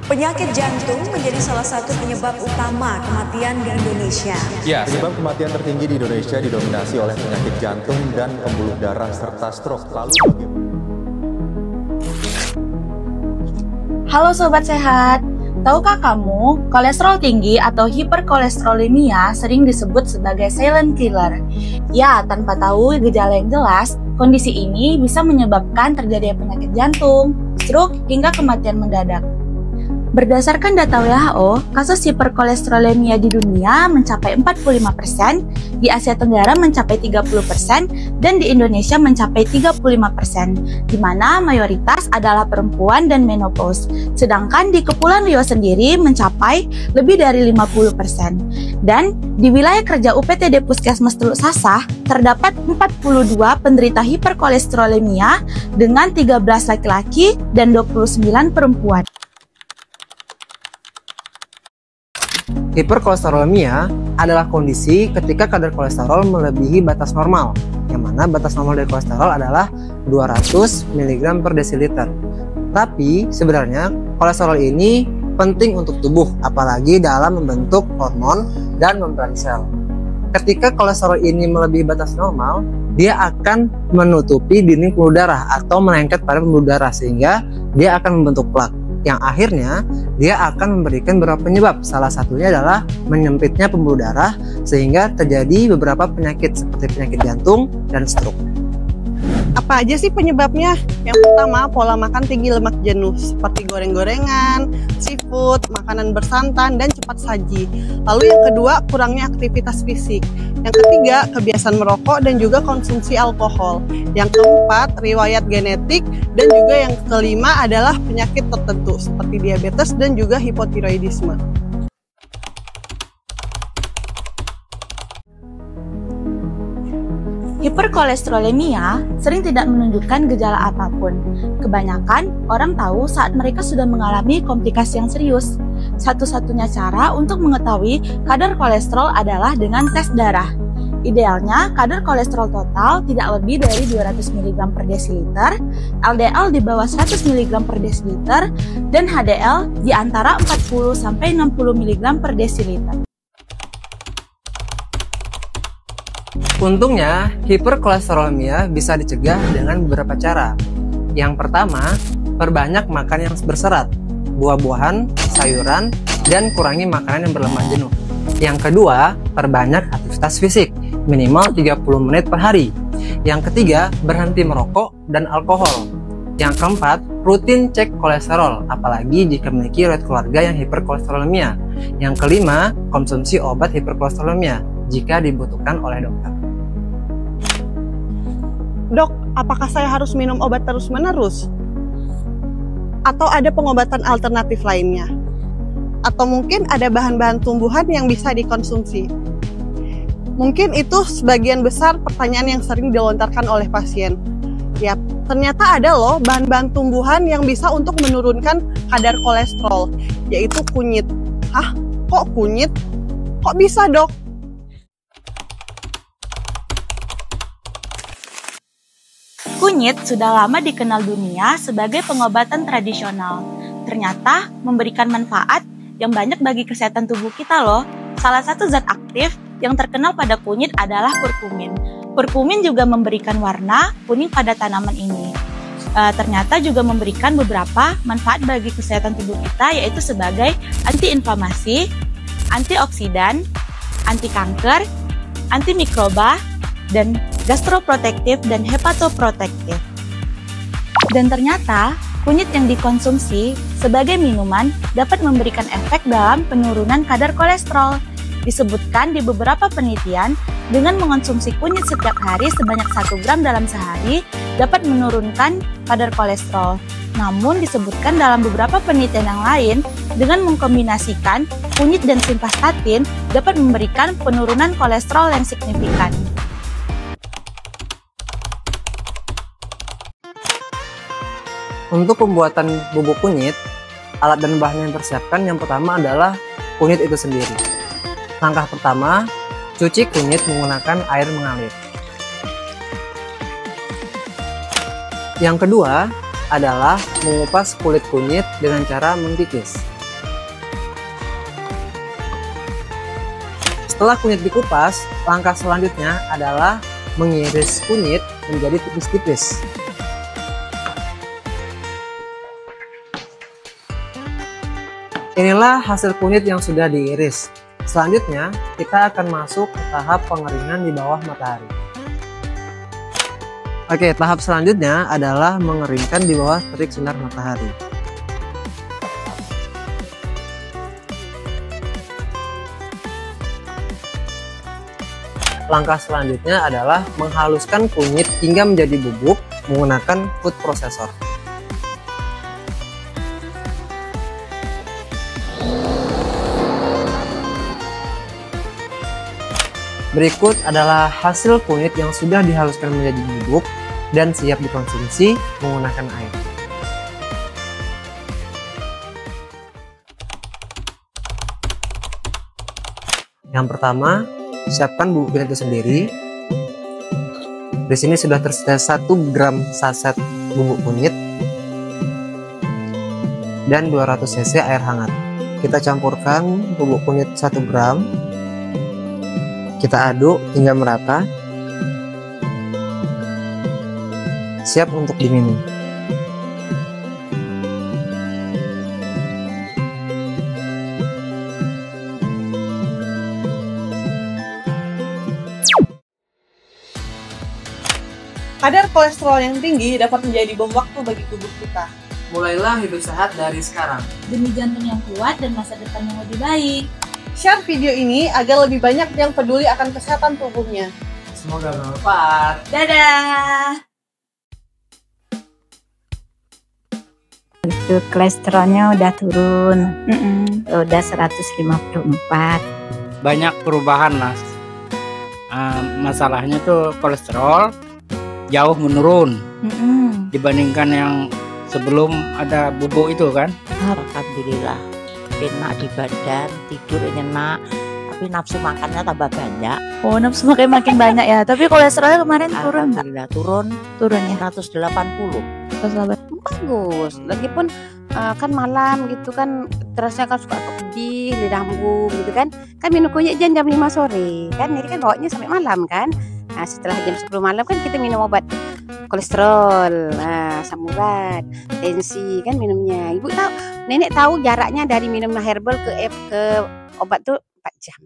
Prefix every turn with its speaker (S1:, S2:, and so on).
S1: Penyakit jantung menjadi salah satu penyebab utama kematian di Indonesia.
S2: Ya,
S3: Penyebab kematian tertinggi di Indonesia didominasi oleh penyakit jantung dan pembuluh darah serta stroke. Lalu
S4: Halo Sobat Sehat, tahukah kamu kolesterol tinggi atau hiperkolesterolemia sering disebut sebagai silent killer? Ya, tanpa tahu gejala yang jelas, kondisi ini bisa menyebabkan terjadinya penyakit jantung, stroke, hingga kematian mendadak. Berdasarkan data WHO, kasus hiperkolesterolemia di dunia mencapai 45%, di Asia Tenggara mencapai 30%, dan di Indonesia mencapai 35%, di mana mayoritas adalah perempuan dan menopause. Sedangkan di Kepulauan Riau sendiri mencapai lebih dari 50%. Dan di wilayah kerja UPTD Puskesmas Teluk Sasah, terdapat 42 penderita hiperkolesterolemia dengan 13 laki-laki dan 29 perempuan.
S5: Hiperkolesterolemia adalah kondisi ketika kadar kolesterol melebihi batas normal, yang mana batas normal dari kolesterol adalah 200 mg per desiliter. Tapi sebenarnya kolesterol ini penting untuk tubuh, apalagi dalam membentuk hormon dan membran sel. Ketika kolesterol ini melebihi batas normal, dia akan menutupi dinding pembuluh darah atau melengket pada pembuluh darah sehingga dia akan membentuk plak, yang akhirnya dia akan memberikan beberapa penyebab. Salah satunya adalah menyempitnya pembuluh darah sehingga terjadi beberapa penyakit seperti penyakit jantung dan stroke.
S6: Apa aja sih penyebabnya? Yang pertama, pola makan tinggi lemak jenuh seperti goreng-gorengan, seafood, makanan bersantan, dan cepat saji. Lalu yang kedua, kurangnya aktivitas fisik. Yang ketiga, kebiasaan merokok dan juga konsumsi alkohol. Yang keempat, riwayat genetik. Dan juga yang kelima adalah penyakit tertentu seperti diabetes dan juga hipotiroidisme.
S4: Hiperkolesterolemia sering tidak menunjukkan gejala apapun. Kebanyakan orang tahu saat mereka sudah mengalami komplikasi yang serius. Satu-satunya cara untuk mengetahui kadar kolesterol adalah dengan tes darah. Idealnya, kadar kolesterol total tidak lebih dari 200 mg per desiliter, LDL di bawah 100 mg per desiliter, dan HDL di antara 40-60 mg per desiliter.
S5: Untungnya, hiperkolesterolemia bisa dicegah dengan beberapa cara. Yang pertama, perbanyak makan yang berserat, buah-buahan, sayuran, dan kurangi makanan yang berlemak jenuh. Yang kedua, perbanyak aktivitas fisik, minimal 30 menit per hari. Yang ketiga, berhenti merokok dan alkohol. Yang keempat, rutin cek kolesterol, apalagi jika memiliki riwayat keluarga yang hiperkolesterolemia. Yang kelima, konsumsi obat hiperkolesterolemia jika dibutuhkan oleh dokter.
S6: Dok, apakah saya harus minum obat terus-menerus? Atau ada pengobatan alternatif lainnya? Atau mungkin ada bahan-bahan tumbuhan yang bisa dikonsumsi? Mungkin itu sebagian besar pertanyaan yang sering dilontarkan oleh pasien. Ya, ternyata ada loh bahan-bahan tumbuhan yang bisa untuk menurunkan kadar kolesterol, yaitu kunyit. Hah? Kok kunyit? Kok bisa, Dok?
S4: Kunyit sudah lama dikenal dunia sebagai pengobatan tradisional. Ternyata memberikan manfaat yang banyak bagi kesehatan tubuh kita loh. Salah satu zat aktif yang terkenal pada kunyit adalah kurkumin. Kurkumin juga memberikan warna kuning pada tanaman ini. Ternyata juga memberikan beberapa manfaat bagi kesehatan tubuh kita, yaitu sebagai antiinflamasi, antioksidan, anti kanker, antimikroba, dan gastroprotektif dan hepatoprotektif. Dan ternyata kunyit yang dikonsumsi sebagai minuman dapat memberikan efek dalam penurunan kadar kolesterol. Disebutkan di beberapa penelitian, dengan mengonsumsi kunyit setiap hari sebanyak 1 gram dalam sehari dapat menurunkan kadar kolesterol. Namun disebutkan dalam beberapa penelitian yang lain, dengan mengkombinasikan kunyit dan simvastatin dapat memberikan penurunan kolesterol yang signifikan.
S5: Untuk pembuatan bubuk kunyit, alat dan bahan yang dipersiapkan yang pertama adalah kunyit itu sendiri. Langkah pertama, cuci kunyit menggunakan air mengalir. Yang kedua adalah mengupas kulit kunyit dengan cara mengkikis. Setelah kunyit dikupas, langkah selanjutnya adalah mengiris kunyit menjadi tipis-tipis. Inilah hasil kunyit yang sudah diiris. Selanjutnya, kita akan masuk ke tahap pengeringan di bawah matahari. Oke, tahap selanjutnya adalah mengeringkan di bawah terik sinar matahari. Langkah selanjutnya adalah menghaluskan kunyit hingga menjadi bubuk menggunakan food processor. Berikut adalah hasil kunyit yang sudah dihaluskan menjadi bubuk dan siap dikonsumsi menggunakan air. Yang pertama, siapkan bubuk kunyit itu sendiri. Di sini sudah tersedia 1 gram saset bubuk kunyit dan 200 cc air hangat. Kita campurkan bubuk kunyit 1 gram. Kita aduk hingga merata. Siap untuk diminum.
S6: Kadar kolesterol yang tinggi dapat menjadi bom waktu bagi tubuh kita.
S5: Mulailah hidup sehat dari sekarang.
S4: Demi jantung yang kuat dan masa depan yang lebih baik.
S6: Share video ini agar lebih banyak yang peduli akan kesehatan tubuhnya.
S5: Semoga bermanfaat.
S4: Dadah!
S2: Itu kolesterolnya udah turun, udah 154.
S7: Banyak perubahan lah. Masalahnya tuh kolesterol jauh menurun dibandingkan yang sebelum ada bubuk itu kan.
S2: Alhamdulillah, enak di badan, tidur enak, tapi nafsu makannya tambah banyak.
S4: Oh, nafsu makin banyak ya. Tapi kolesterolnya kemarin turun nggak?
S2: Alhamdulillah
S4: Turun ya.
S2: 180.
S4: Terus
S8: bagus. Lagipun kan malam gitu kan, terasnya kan suka pedih, lidahmu gitu kan. Kan minum kunyit jam 5 sore kan, jadi kan bawanya sampai malam kan. Nah, setelah jam 10 malam kan kita minum obat kolesterol, asam urat, tensi kan minumnya. Ibu tahu, nenek tahu jaraknya dari minum herbal ke obat tuh 4 jam.